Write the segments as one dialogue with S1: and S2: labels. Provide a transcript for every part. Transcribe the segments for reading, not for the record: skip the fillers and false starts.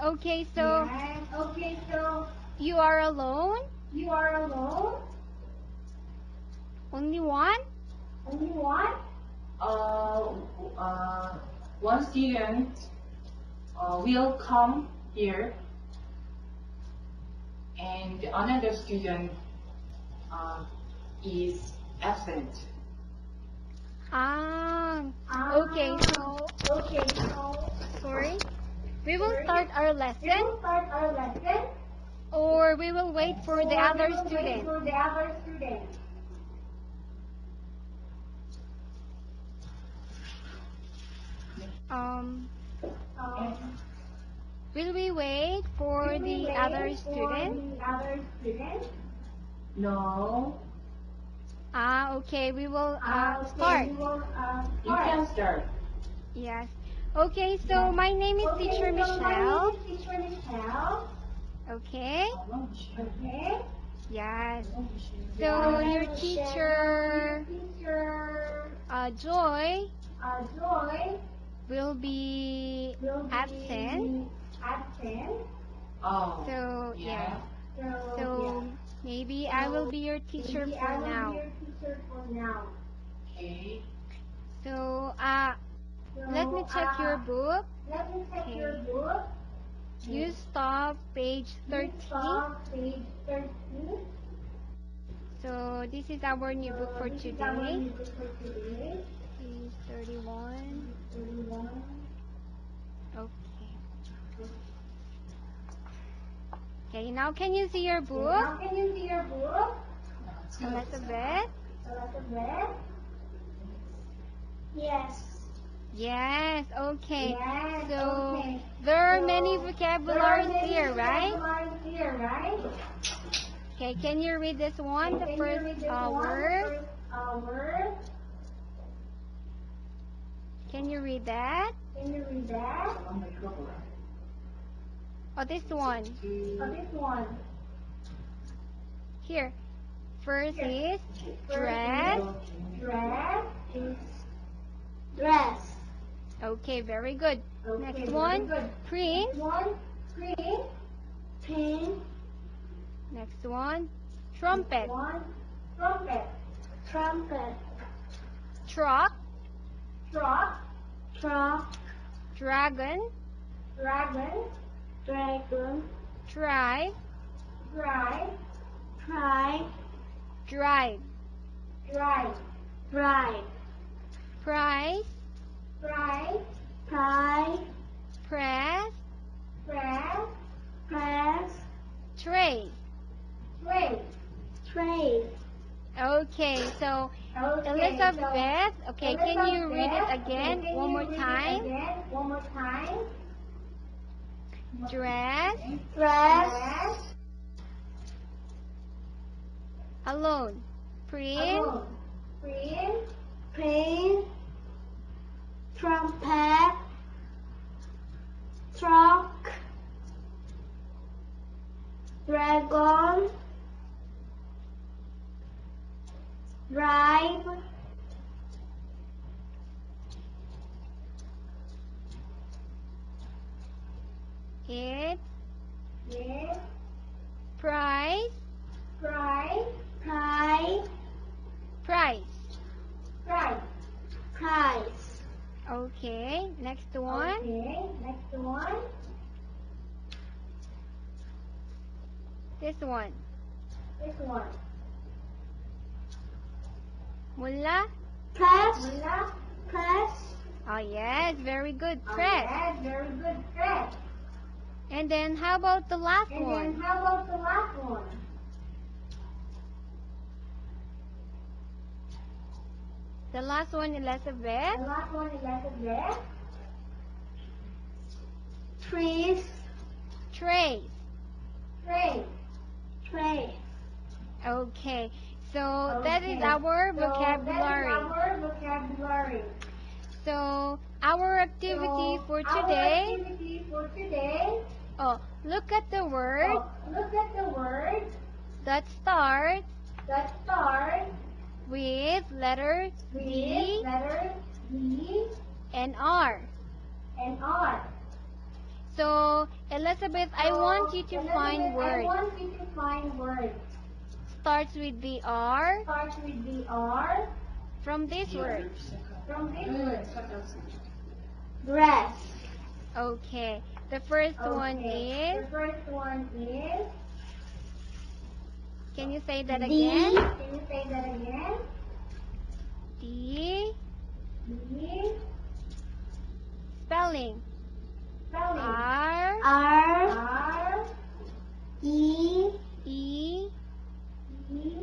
S1: Okay, so
S2: Yes. Okay, so
S1: you are alone?
S2: you are alone?
S1: Only one?
S2: Only one?
S3: Uh, uh, one student will come here, and another student uh, is absent.
S1: Okay, so
S2: Okay, so
S1: sorry. We will start our
S2: we
S1: lesson,
S2: will start our lesson,
S1: or we will wait for the
S2: or
S1: other
S2: we will wait
S1: student.
S2: for the other student.
S1: Um,
S2: Um,
S1: will we wait for
S2: will we
S1: the
S2: wait
S1: other
S2: for
S1: student?
S2: the other student?
S3: No,
S1: Okay, we will
S2: Okay,
S1: start.
S2: we will
S3: you can start.
S1: Yes. Okay, so my name is
S2: Okay,
S1: Teacher
S2: so my
S1: Michelle.
S2: name is Teacher Michelle.
S1: Okay?
S2: Okay.
S1: Yes. So
S2: Yes,
S1: your
S2: so
S1: teacher,
S2: teacher
S1: Joy,
S2: Joy
S1: will be
S2: will be
S1: absent.
S2: absent.
S3: Oh,
S1: So,
S3: yeah.
S1: So maybe I will be your teacher
S2: maybe
S1: for
S2: I will
S1: now.
S2: be your teacher for now.
S3: Okay.
S1: So,
S2: So,
S1: let me check your book.
S2: Let me check
S1: Okay.
S2: your book.
S1: You stop page 13.
S2: Stop page 13.
S1: So, this is our new book for
S2: This is our
S1: today.
S2: new book for today.
S1: Page 31.
S2: 31.
S1: Okay. Okay, now can you see your book?
S2: Now can you see your book?
S1: Elizabeth?
S2: Elizabeth? Yes.
S1: Yes, okay.
S2: Yes,
S1: So,
S2: okay.
S1: there are
S2: So,
S1: many
S2: there are
S1: vocabularies
S2: many
S1: here, right?
S2: vocabularies here, right?
S1: Okay, can you read this one, the
S2: Can
S1: first
S2: you read this
S1: word?
S2: one, the first word?
S1: Can you read that?
S2: Can you read that?
S1: Oh, this one.
S2: This one.
S1: Here. First
S2: Here.
S1: is
S2: First
S1: dress.
S2: is dress. Dress.
S1: Okay, very good.
S2: Okay,
S1: Next
S2: very
S1: one,
S2: good.
S1: print.
S2: Next one, print. Pin.
S1: Next one, trumpet.
S2: One, trumpet. Trumpet.
S1: Truck.
S2: Truck. Truck.
S1: Dragon.
S2: Dragon. Dragon.
S1: Drive.
S2: Drive. Drive.
S1: Drive.
S2: Drive. Drive.
S1: Price.
S2: Price. Price.
S1: Press.
S2: Press. Press.
S1: Tray.
S2: Tray. Tray.
S1: Okay, so
S2: Okay,
S1: Elizabeth, okay, can you read it
S2: Elizabeth,
S1: again
S2: can
S1: one
S2: you
S1: more
S2: read it
S1: time?
S2: again? One more time.
S1: Dress.
S2: Dress.
S1: Alone. Print.
S2: Alone. Print. Print. Trumpet. Truck. Dragon. Drive.
S1: It.
S2: Yes.
S1: Price.
S2: Price. Price.
S1: Price.
S2: Price. Price.
S1: Okay, next one.
S2: Okay, next one.
S1: This one.
S2: This one.
S1: Mula.
S2: Press. Mula. Press.
S1: Oh yes, very good.
S2: Oh,
S1: Press.
S2: yes, very good. Press.
S1: And then how about the last
S2: And
S1: one?
S2: then how about the last one?
S1: The last one, Elizabeth.
S2: The last one is Elizabeth. Trees.
S1: Trace.
S2: Tray. Tray.
S1: Okay, so that is our vocabulary.
S2: That is our vocabulary.
S1: So our activity
S2: So,
S1: for
S2: our
S1: today.
S2: activity for today.
S1: Oh, look at the word
S2: Look at the word
S1: that starts
S2: that starts
S1: with letter
S2: with
S1: D
S2: letters D
S1: and R.
S2: and R.
S1: So, Elizabeth, I want you to find
S2: I
S1: words.
S2: want you to find words.
S1: Starts with the R
S2: Starts with the R.
S1: from this word.
S2: From this word. Dress.
S1: Okay. The first one
S2: Okay.
S1: is,
S2: The first one is.
S1: can you say that
S2: D.
S1: again?
S2: Can you say that again?
S1: D.
S2: D.
S1: Spelling.
S2: Spelling.
S1: R.
S2: R. E.
S1: E.
S2: E.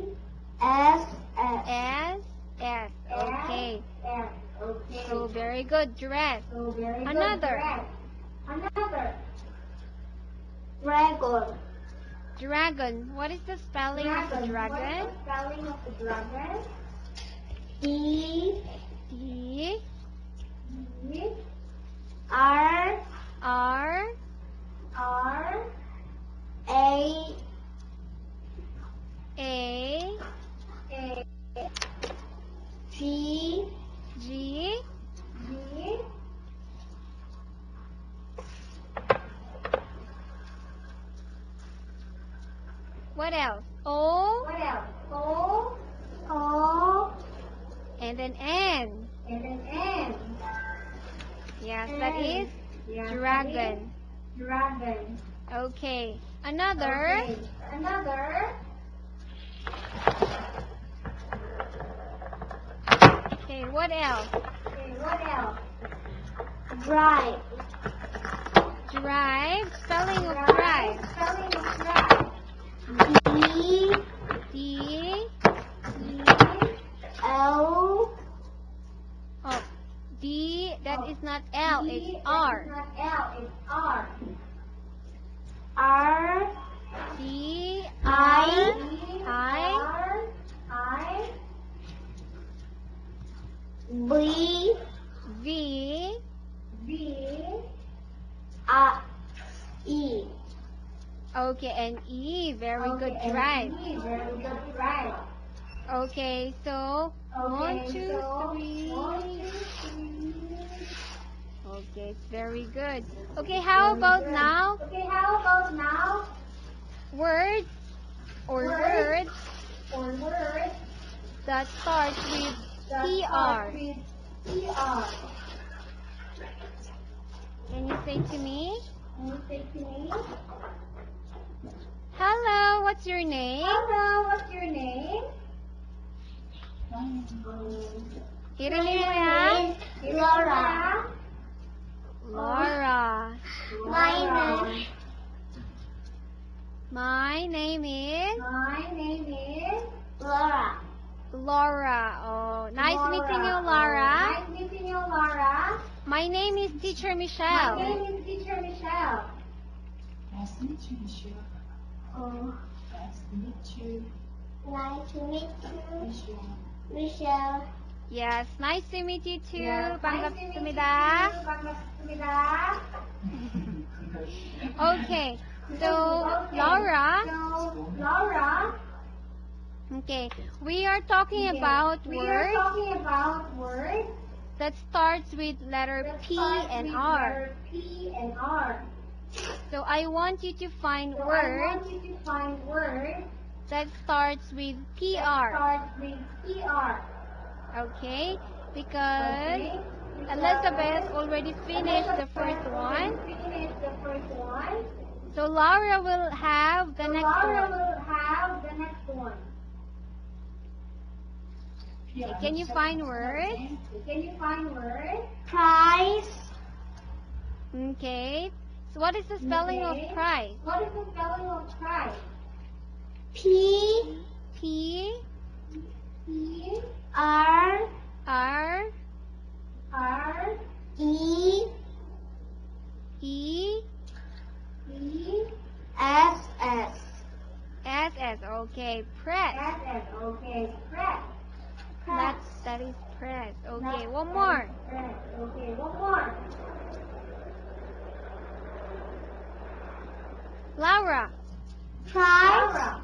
S2: S. S.
S1: S. S. Okay.
S2: S. Okay.
S1: So, very good. Dress.
S2: So very good.
S1: Another.
S2: Dress. Another. Dragon.
S1: Dragon. What is the spelling of the dragon?
S2: What is the spelling of the dragon? D.
S1: D.
S2: D. R.
S1: R.
S2: R. A.
S1: A.
S2: A. G.
S1: G.
S2: G.
S1: What else? O.
S2: What else? O. O.
S1: And then N.
S2: And then N.
S1: Yes, that is
S2: Yeah,
S1: dragon.
S2: Dragon.
S1: Okay. Another.
S2: Okay. Another.
S1: Okay, what else?
S2: Okay, what else? Drive.
S1: Drive. Spelling of drive.
S2: Spelling of drive. D.
S1: D.
S2: D. L.
S1: Oh, D. That is not L.
S2: D,
S1: It's
S2: that
S1: R.
S2: is not L. It's R. R.
S1: D.
S2: I.
S1: I.
S2: I. V.
S1: V.
S2: V. E.
S1: Okay, and E. Very good.
S2: Okay, and
S1: Drive.
S2: E, very good. Drive.
S1: Okay, so one,
S2: Okay,
S1: two,
S2: so
S1: three.
S2: 1, 2, 3.
S1: Okay, it's very good. Okay, how about
S2: Good.
S1: now?
S2: Okay, how about now?
S1: Words or
S2: Words.
S1: words
S2: Or words
S1: that starts with
S2: that
S1: TR.
S2: start with TR.
S1: Can you say to me?
S2: Can you say to me?
S1: Hello, what's your name?
S2: Hello, what's your name?
S1: Irinig mo yan?
S2: Laura.
S1: Laura.
S2: Laura.
S1: My name is
S2: My name is Laura.
S1: Laura. Oh, nice
S2: Laura.
S1: meeting you, Laura.
S2: Nice meeting you, Laura.
S1: My name is Teacher
S2: My
S1: Michelle.
S2: name is Teacher Michelle.
S3: Nice to meet you, Michelle.
S2: Oh,
S3: Nice to meet you,
S2: nice to meet you,
S3: Michelle.
S2: Michelle.
S1: Yes, nice to meet you too.
S2: Yes,
S1: 반갑습니다.
S2: 반갑습니다.
S1: Okay, so Laura.
S2: So, Laura.
S1: Okay, we are talking about
S2: We are
S1: words
S2: talking about words
S1: that starts with letter
S2: that
S1: P
S2: start
S1: and
S2: with
S1: R.
S2: letter P and R.
S1: So I want you to find
S2: So I
S1: words
S2: want you to find words
S1: that starts with
S2: that
S1: PR.
S2: start with PR.
S1: Okay? Because
S2: Okay?
S1: Elizabeth already finished the first one.
S2: Finished the first one.
S1: So Laura will have the
S2: So
S1: next
S2: Laura
S1: one.
S2: will have the next one.
S1: Okay, can you find words?
S2: Can you find words? Price.
S1: Okay. So what is the spelling of
S2: Okay.
S1: price?
S2: What is the spelling of price? P.
S1: P
S2: P. R.
S1: R
S2: R. E.
S1: E
S2: E. S. S.
S1: S S. Okay, press.
S2: S. S. Okay. Press.
S1: That is press. Okay,
S2: Not
S1: one more.
S2: press. Okay. One more.
S1: Laura.
S2: Price. Laura.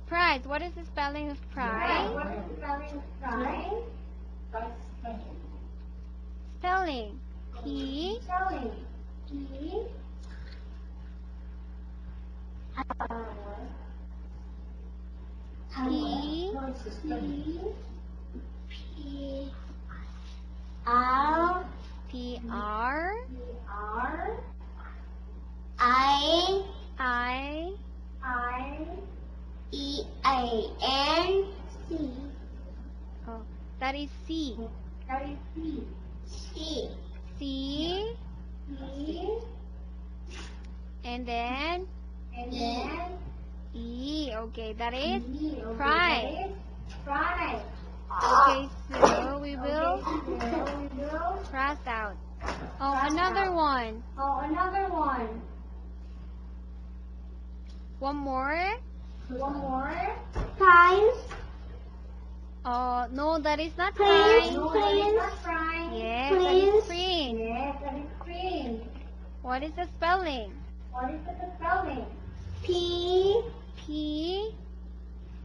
S1: Price. What is the spelling of price?
S2: What is the spelling of price?
S1: Spelling. P
S2: Spelling. P.
S1: P
S2: R
S1: P R
S2: R
S1: I
S2: I E A N C.
S1: oh, that is C.
S2: That is C. C.
S1: C
S2: C.
S1: and then
S2: And then
S1: E. Okay, that is
S2: E. Okay,
S1: pride.
S2: that is pride.
S1: Okay, so we will
S2: Okay, so we will
S1: cross out. Oh,
S2: Cross
S1: another
S2: out.
S1: one.
S2: Oh, another one.
S1: One more.
S2: One more. Prize.
S1: Oh, no, that is not
S2: Prince.
S1: prime.
S2: No, that is not prime.
S1: Yes, that is prince.
S2: Yes, that is prince.
S1: What is the spelling?
S2: What is the spelling? P.
S1: P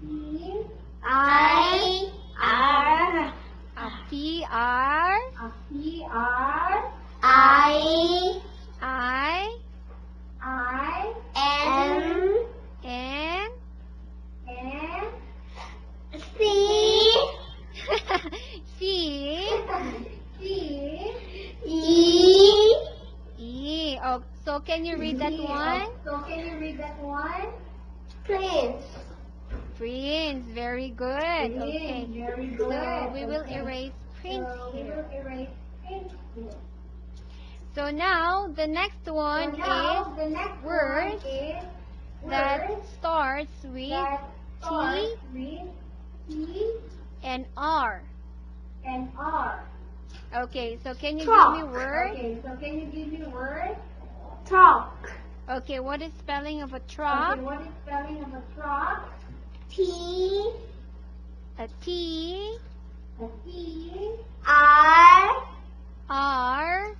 S2: P. I. R.
S1: P R
S2: P. R.
S1: I
S2: I. M.
S1: N
S2: N.
S1: C
S2: C.
S1: E. E. Oh, so can you read that one?
S2: So can you read that one? Prince.
S1: Prince. Very good. Okay.
S2: Very good.
S1: So we will
S2: Okay.
S1: erase Prince
S2: So we
S1: here.
S2: will erase Prince here.
S1: So now the next one
S2: So now
S1: is
S2: the next
S1: words
S2: one is
S1: that
S2: words
S1: starts with
S2: that start
S1: T
S2: with T
S1: and R.
S2: and R.
S1: Okay, so can you
S2: Truck.
S1: give me word?
S2: Okay, so can you give me word? Truck.
S1: Okay, what is spelling of a truck?
S2: Okay, what is spelling of a truck? T.
S1: A T
S2: A T.
S1: R
S2: R.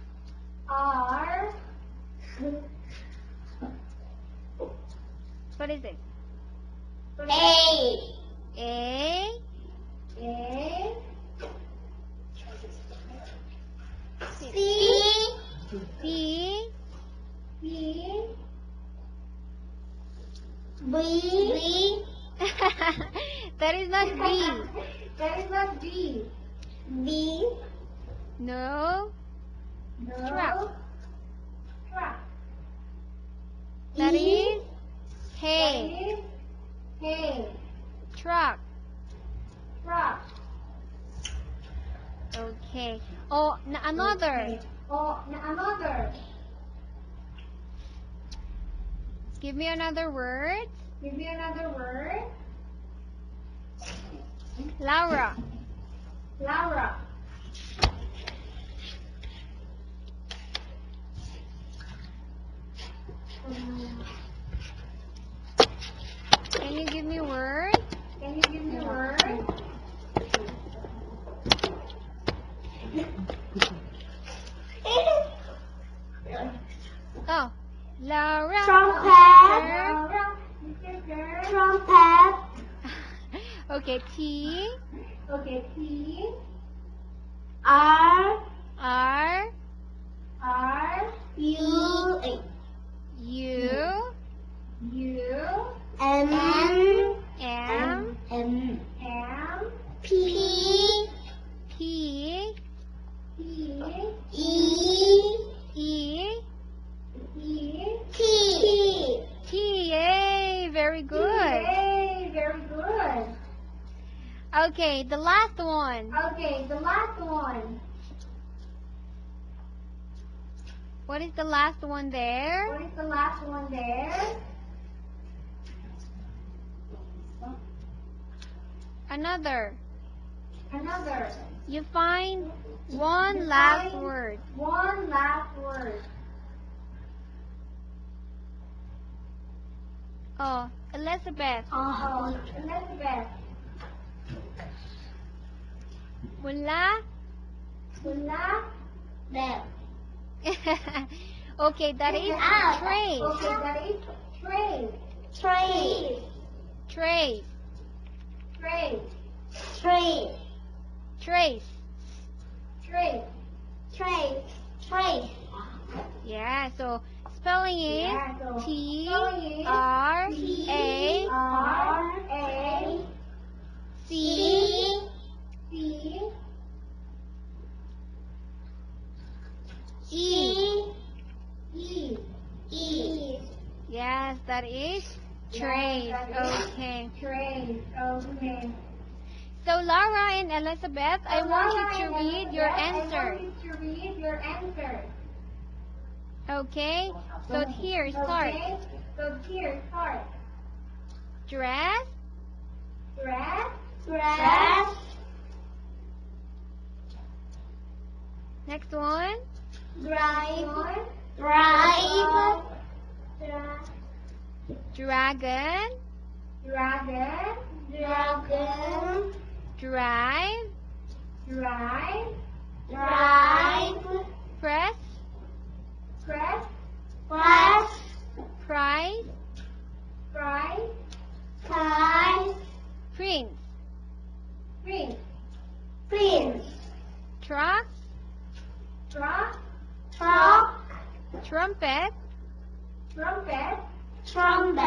S1: what is it?
S2: A.
S1: A
S2: A.
S1: C
S2: C. B.
S1: that is not B.
S2: That is not B. B.
S1: No,
S2: No.
S1: Truck.
S2: Truck.
S1: that
S2: E.
S1: is hay.
S2: Hay.
S1: Truck.
S2: Truck.
S1: Okay. Oh, another.
S2: Okay. Oh, another.
S1: Give me another word.
S2: Give me another word.
S1: Laura.
S2: Laura.
S1: Can you give me word?
S2: Can you give me word?
S1: Oh, Laura.
S2: Trumpet.
S1: Girl.
S2: Laura. Mr. Girl. Trumpet.
S1: Okay, T
S2: Okay, T. R.
S1: R
S2: R. U.
S1: U
S2: U.
S1: M
S2: M. M. P.
S1: P
S2: P.
S1: E
S2: E.
S1: T. T. Yay, very good.
S2: Yay, very good.
S1: Okay, the last one.
S2: Okay, the last one.
S1: What is the last one there?
S2: What is the last one there?
S1: Another.
S2: Another.
S1: You find one last word.
S2: One last word.
S1: Oh, Elizabeth.
S2: Oh, Elizabeth.
S1: Wala.
S2: Wala. There.
S1: Okay, that is trace.
S2: Okay, that is trace. Trace.
S1: Trace.
S2: Trace. Trace.
S1: Trace.
S2: Trace. Trace. Trace.
S1: Yeah, so spelling is
S2: Yeah, so
S1: T
S2: spelling is
S1: R Yes, that is trace.
S2: Yes, that is
S1: Okay.
S2: trace. Okay.
S1: So Laura and Elizabeth, I want you to read your
S2: I
S1: answer.
S2: want you to read your answer.
S1: Okay? So here, start.
S2: Okay? So here, start.
S1: Dress,
S2: Dress. Dress.
S1: next one.
S2: Drive. Drive.
S1: Dragon,
S2: Dragon. Dragon.
S1: drive,
S2: Drive. Drive.
S1: press,
S2: Press. Press.
S1: price,
S2: Fry. Fry.
S1: prince,
S2: Prince. Prince.
S1: truck,
S2: Truck. Truck.
S1: trumpet,
S2: Trumpet. Trumpet.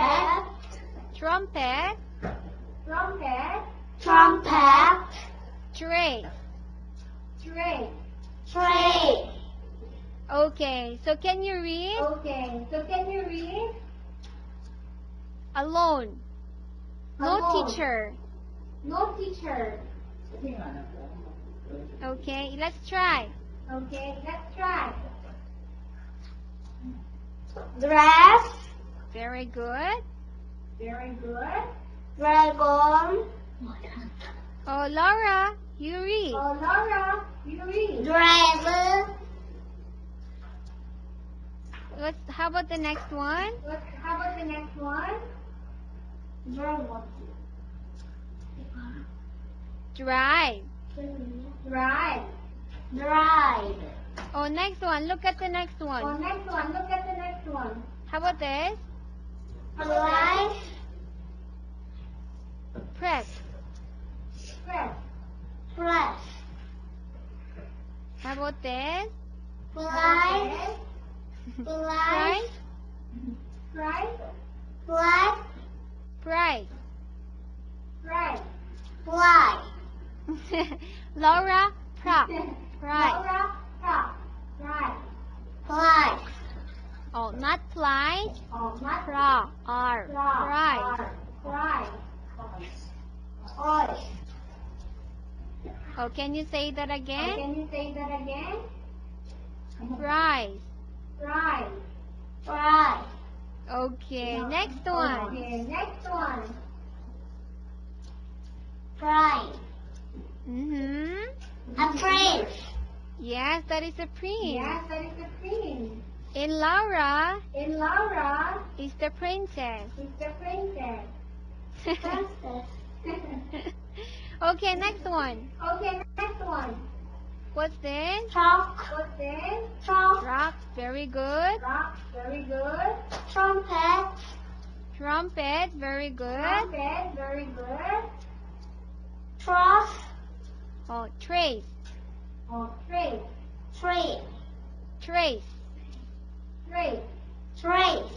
S1: trumpet,
S2: Trumpet. Trumpet.
S1: tray.
S2: Tray. Tray.
S1: Okay, so can you read?
S2: Okay, so can you read?
S1: Alone. No
S2: Alone.
S1: teacher.
S2: No teacher.
S1: Okay, let's try.
S2: Okay, let's try. Dress.
S1: Very good.
S2: Very good. Dragon.
S1: Oh, Laura, you read.
S2: Oh, Laura, you read. Driver.
S1: How about the next one?
S2: How about the next one? Drive.
S1: Drive.
S2: Drive. Drive.
S1: Oh, next one. Look at the next
S2: Oh,
S1: one.
S2: next one. Look at the next one.
S1: How about this?
S2: Press.
S1: Press.
S2: Press. Press.
S1: How about this?
S2: Fly. Fly.
S1: Price.
S2: Fly.
S1: Price.
S2: Fly. Fly.
S1: Laura, prop. Price.
S2: Laura. Stop. Fly. Fly.
S1: Oh, not fly.
S2: Oh, not
S1: Pra. R. Price.
S2: Fly. Fly.
S1: Oh, can you say that again?
S2: Can you say that again?
S1: Price.
S2: Fly. Fly.
S1: Okay, next one.
S2: Okay, next one. Fly. A prince.
S1: Yes, that is a prince.
S2: Yes, that is a prince.
S1: In Laura
S2: In Laura
S1: is the princess.
S2: is the princess. Princess.
S1: Okay, next one.
S2: Okay, next one.
S1: What's this?
S2: Truck. What's this? Truck.
S1: Rock. Very good.
S2: Rock. Very good. Trumpet.
S1: Trumpet. Very good.
S2: Trumpet. Very good. Truck.
S1: Oh, trace.
S2: Oh, trace. Trace.
S1: Trace.
S2: Trace. Trace.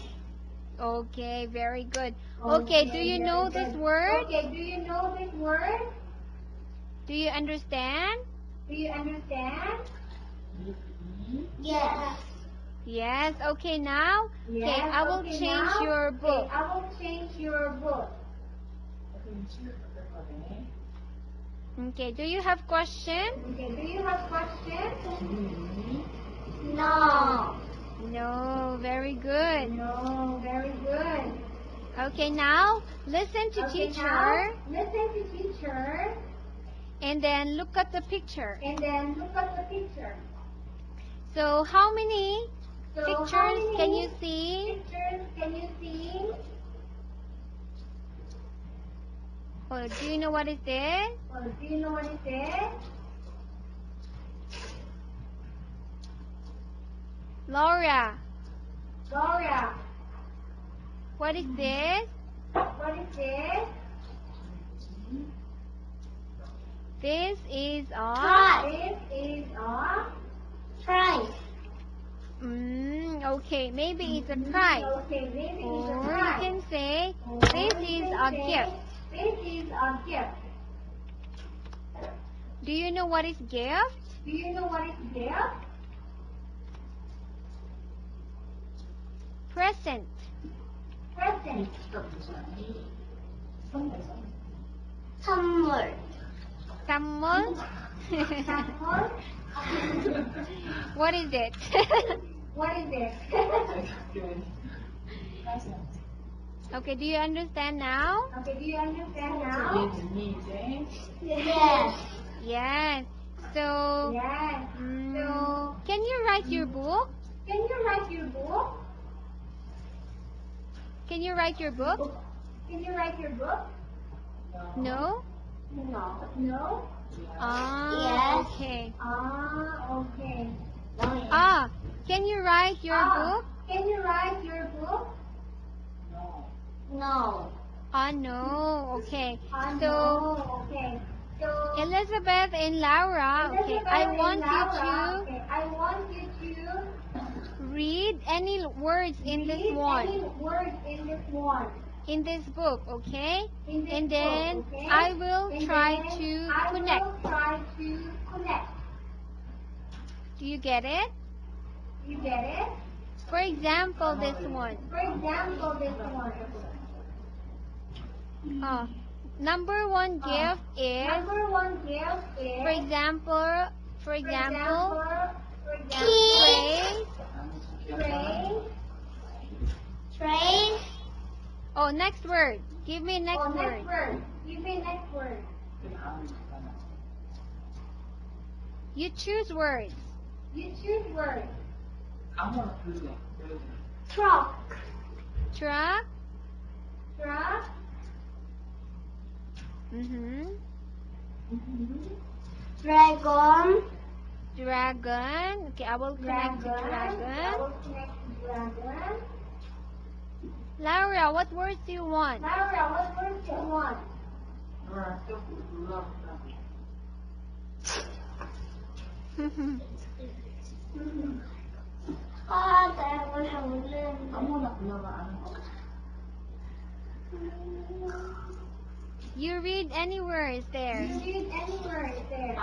S1: Okay, very good. Okay, do you know
S2: very
S1: this
S2: good.
S1: word?
S2: Okay, do you know this word?
S1: Do you understand?
S2: Do you understand? Yes.
S1: Yes. Okay, now.
S2: Yes.
S1: Okay, I will
S2: okay,
S1: change
S2: now,
S1: your book.
S2: Okay, I will change your book.
S1: Okay, do you have question?
S2: Okay, do you have questions? No.
S1: No, very good.
S2: No, very good.
S1: Okay, now listen to
S2: Okay,
S1: teacher
S2: now, listen to teacher
S1: and then look at the picture.
S2: and then look at the picture.
S1: So how many
S2: So how
S1: pictures
S2: many
S1: can you see?
S2: pictures can you see?
S1: Oh, do you know what is this?
S2: Or do you know what it is?
S1: Laura,
S2: Laura,
S1: what is this?
S2: what is this?
S1: This is a...
S2: This is a prize.
S1: Okay, maybe it's a prize.
S2: Okay, maybe it's a
S1: Or you
S2: prize.
S1: can say,
S2: Or
S1: this
S2: you
S1: is
S2: can
S1: a
S2: say,
S1: gift.
S2: This is a gift.
S1: Do you know what is gift?
S2: Do you know what is gift?
S1: Present.
S2: sentence.
S3: 선물.
S2: 선물.
S1: Samul?
S2: 선물.
S1: What is it?
S2: What is it?
S3: Present.
S1: Okay, do you understand now?
S2: Okay, do you understand now?
S3: Yes.
S1: Yes. So,
S2: Yes. So,
S1: can you write your book?
S2: can you write your book?
S1: Can you write your book?
S2: Can you write your book?
S1: No?
S2: No. No?
S1: Ah,
S3: Yes.
S1: okay.
S2: Okay.
S1: Ah, can you write your book?
S2: Can you write your book?
S3: No.
S1: Ah, no. Okay. So,
S2: No. Okay. So,
S1: Elizabeth and Laura, okay,
S2: Elizabeth
S1: I
S2: and
S1: want
S2: Laura,
S1: you
S2: okay, I want you to
S1: to read any words in this
S2: read any
S1: one,
S2: words in this one.
S1: in this book, okay?
S2: In this
S1: And then
S2: book, okay?
S1: I will
S2: And
S1: try
S2: then
S1: to
S2: I
S1: connect.
S2: will try to connect.
S1: Do you get it?
S2: You get it?
S1: For example, this one.
S2: For example, this one.
S1: Number one gift is,
S2: Number one gift is,
S1: for example,
S2: for example,
S1: praise.
S2: praise.
S3: Train.
S1: Oh, next word. Give me next
S2: Oh,
S1: word.
S2: next word. Give me next word.
S1: You choose words.
S2: You choose word.
S3: Truck.
S1: Truck.
S2: Truck.
S3: Dragon.
S1: Dragon. Okay, I will connect to
S2: I
S1: dragon.
S2: will connect to dragon.
S1: Laura, what words do you want?
S2: Laura, what word do you want?
S3: 내가 잘못했는데.
S1: You read any words there.
S2: You read any word there.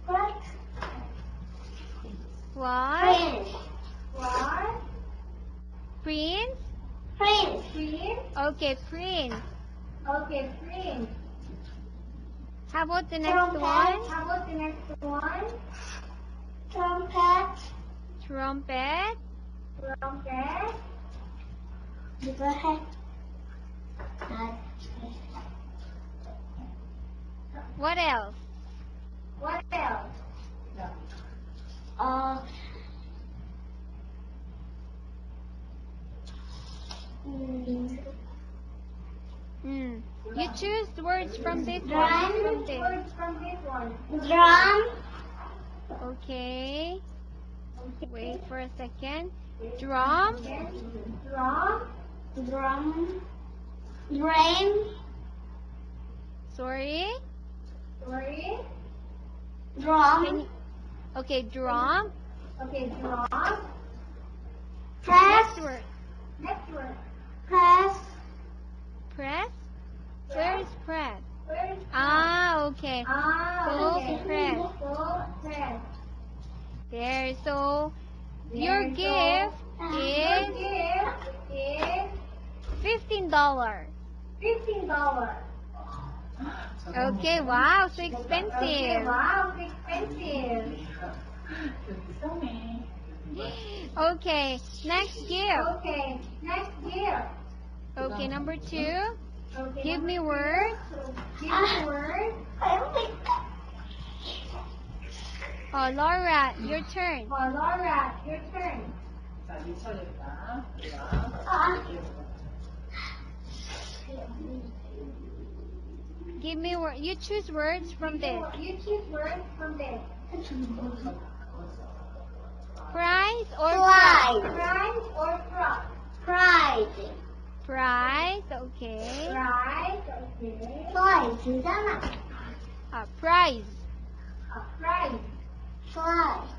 S3: What?
S1: What?
S3: Prince.
S2: What?
S1: Prince?
S3: Prince.
S2: Prince.
S1: Okay, prince.
S2: Okay, prince.
S1: How about the next
S3: Trumpet.
S1: one?
S2: How about the next one?
S3: Trumpet.
S1: Trumpet.
S2: Trumpet.
S3: 이거 해.
S1: What else?
S2: What else?
S3: 어.
S1: You choose words from this
S2: You
S1: one.
S2: choose
S1: From this.
S2: words from this one.
S3: Drum.
S1: Okay. Wait for a second. Drum.
S2: Drum.
S3: Drum. Brain.
S1: Sorry.
S2: Sorry.
S1: Can
S3: Drum.
S1: you, okay, drum.
S2: Okay, drum.
S3: Press.
S1: Next word.
S2: Next word.
S3: Press.
S1: Press. Where is press?
S2: Where is
S1: Ah, okay. So
S2: okay.
S1: press.
S2: So press.
S1: There. So your
S2: There,
S1: gift
S2: Your
S1: is
S2: gift is
S1: $15.
S2: $15.
S1: Okay. Wow. So
S2: Okay,
S1: expensive.
S2: wow, it's expensive.
S1: Okay. Next gift.
S2: Okay, next gift.
S1: Okay. Number 2.
S2: Okay,
S1: Give me
S2: number
S1: words.
S2: two. Give me words.
S1: Oh, Laura, your turn.
S2: Oh, Laura, your turn.
S1: Give me word. You choose words from this.
S2: You choose words from this.
S1: Price or
S3: Fly.
S2: Prize or truck?
S3: Pride.
S1: price? Okay.
S2: Prize, okay.
S3: Pride잖아.
S1: Price.
S2: Prize.
S3: Prize.